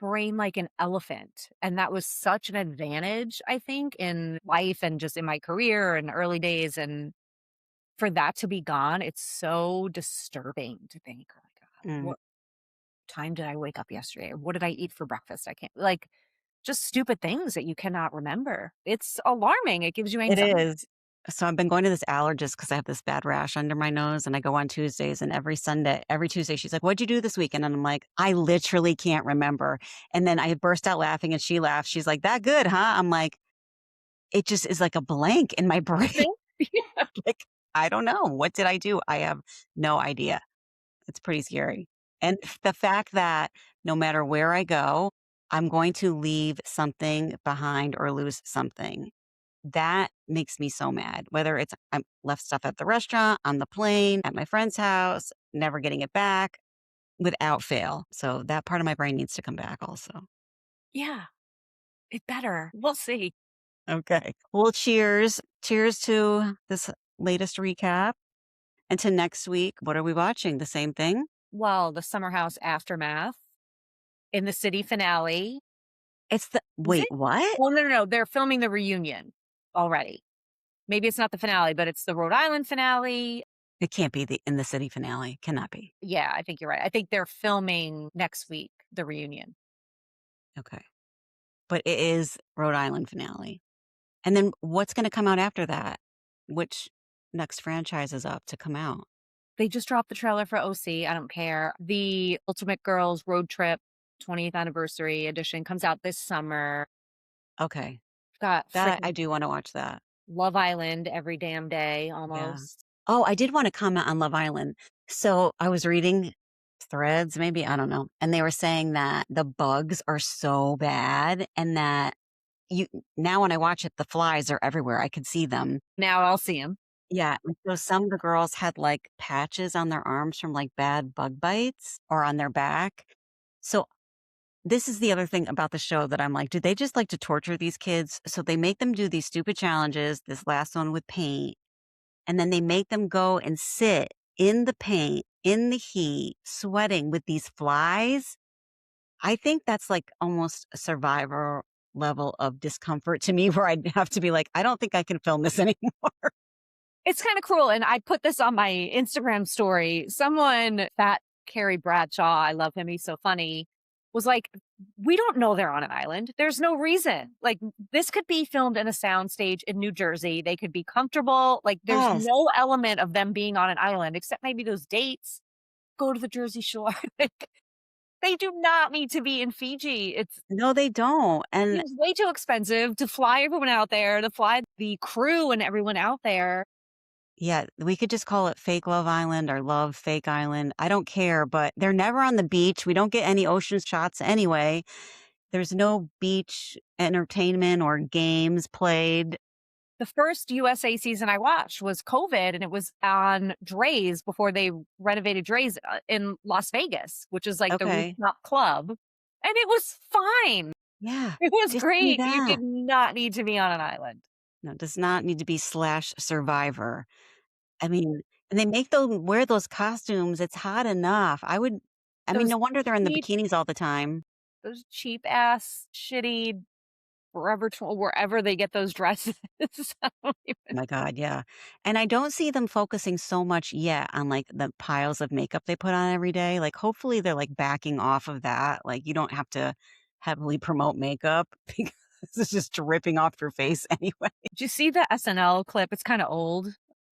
brain like an elephant, and that was such an advantage, I think, in life and just in my career and early days, and for that to be gone, it's so disturbing to think, "Oh my god,
Mm.
what time did I wake up yesterday? Or what did I eat for breakfast?" I can't like, just stupid things that you cannot remember. It's alarming, it gives you
It
anxiety.
is. So I've been going to this allergist because I have this bad rash under my nose, and I go on Tuesdays, and every Tuesday, she's like, "What'd you do this weekend?" And I'm like, "I literally can't remember." And then I burst out laughing, and she laughs. She's like, "That good, huh?" I'm like, "It just is like a blank in my brain."
Nothing. Yeah.
Like, I don't know. What did I do? I have no idea. It's pretty scary. And the fact that no matter where I go, I'm going to leave something behind or lose something. That makes me so mad. Whether it's I left stuff at the restaurant, on the plane, at my friend's house, never getting it back without fail. So that part of my brain needs to come back also.
Yeah, it better. We'll see.
Okay. Well, cheers. Cheers to this latest recap. And to next week, what are we watching? The same thing?
Well, the Summer House aftermath in the city finale.
It's the
Is
wait,
it?
what?
Well, no, they're filming the reunion already. Maybe it's not the finale, but it's the Rhode Island finale.
It can't be in the city finale. Cannot be.
Yeah, I think you're right. I think they're filming next week, the reunion.
Okay. But it is Rhode Island finale. And then what's gonna come out after that? Which next franchise is up to come out?
They just dropped the trailer for OC. I don't care. The Ultimate Girls Road Trip 20th anniversary edition comes out this summer.
Okay.
Got
That I
freaking
do wanna watch that.
Love Island every damn day
Yeah.
almost.
Oh, I did wanna comment on Love Island. So, I was reading threads, maybe, I don't know, and they were saying that the bugs are so bad and that you now when I watch it, the flies are everywhere. I could see them.
Now I'll see him.
Yeah, and so some of the girls had, like, patches on their arms from, like, bad bug bites or on their back. So, this is the other thing about the show that I'm like, do they just like to torture these kids? So they make them do these stupid challenges, this last one with paint, and then they make them go and sit in the paint, in the heat, sweating with these flies. I think that's like almost a survivor level of discomfort to me where I'd have to be like, I don't think I can film this anymore.
It's kinda cruel, and I put this on my Instagram story. Someone, Fat Carrie Bradshaw, I love him, he's so funny, was like, we don't know they're on an island. There's no reason. Like, this could be filmed in a soundstage in New Jersey. They could be comfortable. Like, there's
Yes.
no element of them being on an island except maybe those dates. Go to the Jersey Shore. Like, they do not need to be in Fiji. It's
No, they don't. And
seems way too expensive to fly everyone out there, to fly the crew and everyone out there.
yeah, we could just call it Fake Love Island or Love Fake Island. I don't care, but they're never on the beach. We don't get any ocean shots anyway. There's no beach entertainment or games played.
The first USA season I watched was COVID, and it was on Dre's before they renovated Dre's in Las Vegas, which is like the
Okay.
rooftop club. And it was fine.
Yeah.
It was
Just do
great. You
that.
did not need to be on an island.
No, it does not need to be slash survivor. I mean, and they make them wear those costumes. It's hot enough. I mean,
Those
no wonder they're in the
cheap,
bikinis all the time.
those cheap ass, shitty wherever they get those dresses. I don't
Oh
even
my God, yeah. And I don't see them focusing so much yet on like the piles of makeup they put on every day. Like, hopefully they're like backing off of that. Like, you don't have to heavily promote makeup because it's just dripping off your face anyway.
Did you see the SNL clip? It's kinda old,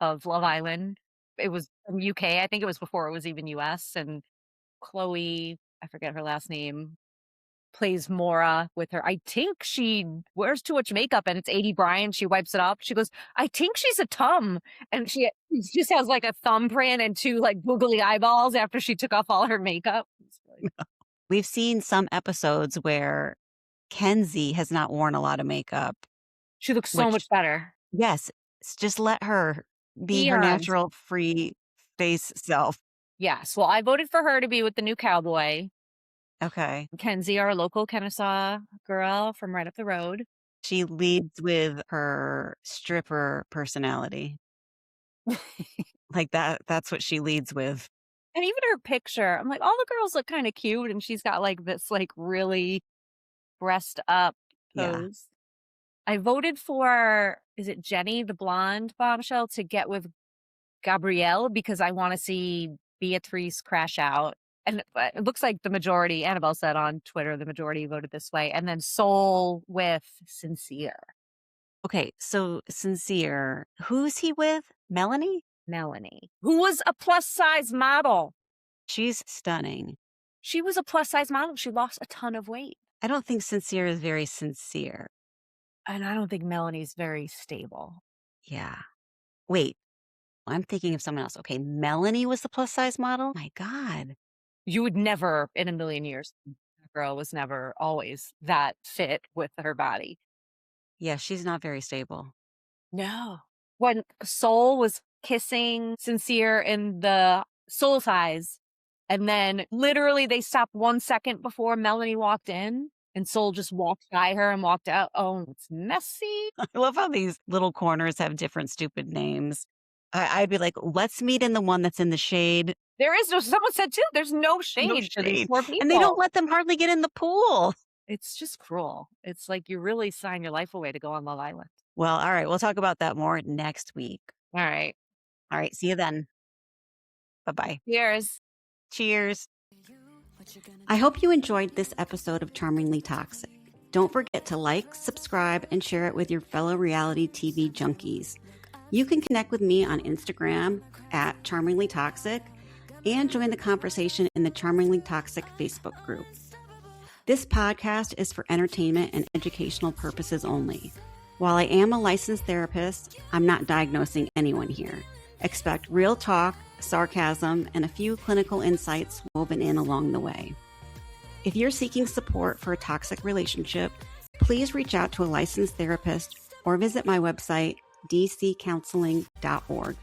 of Love Island. It was from UK, I think it was before it was even US, and Chloe, I forget her last name, plays Maura with her. I think she wears too much makeup and it's Aidy Bryant, she wipes it off. She goes, "I think she's a tum," and she just has, like, a thumbprint and 2, like, googly eyeballs after she took off all her makeup. It's like
We've seen some episodes where Kenzie has not worn a lot of makeup,
she looks so much
which,
better.
yes, just let her be her
Eons.
natural free face self.
Yes, well, I voted for her to be with the new cowboy.
Okay.
Kenzie, our local Kennesaw girl from right up the road.
She leads with her stripper personality. Like that's what she leads with.
And even her picture, I'm like, all the girls look kinda cute, and she's got, like, this, like, really breast up
Yeah.
pose. I voted for is it Jenny, the blonde bombshell, to get with Gabrielle because I wanna see Beatrice crash out, and it looks like the majority Annabelle said on Twitter, the majority voted this way, and then Soul with Sincere,
Okay, so Sincere, who's he with? Melanie?
Melanie, who was a plus size model.
She's stunning.
She was a plus size model, she lost a ton of weight.
I don't think Sincere is very sincere.
And I don't think Melanie's very stable.
Yeah. Wait, I'm thinking of someone else. Okay, Melanie was the plus size model? My God.
You would never in a million years that girl was never always that fit with her body.
Yeah, she's not very stable.
No. When Soul was kissing Sincere in the Soul Ties, and then literally they stopped 1 second before Melanie walked in, and Soul just walked by her and walked out. Oh, it's messy.
I love how these little corners have different stupid names. I'd be like, let's meet in the one that's in the shade.
There is no someone said too, there's no
No
shade for these
shade.
poor
And they don't
people.
let them hardly get in the pool.
It's just cruel. It's like you really sign your life away to go on Love Island.
Well, all right. We'll talk about that more next week.
All right.
All right. See you then. Bye bye.
Cheers.
Cheers. I hope you enjoyed this episode of Charmingly Toxic. Don't forget to like, subscribe, and share it with your fellow reality TV junkies. You can connect with me on Instagram at Charmingly Toxic and join the conversation in the Charmingly Toxic Facebook group. This podcast is for entertainment and educational purposes only. While I am a licensed therapist, I'm not diagnosing anyone here. Expect real talk, sarcasm, and a few clinical insights woven in along the way. If you're seeking support for a toxic relationship, please reach out to a licensed therapist or visit my website, dccounseling.org.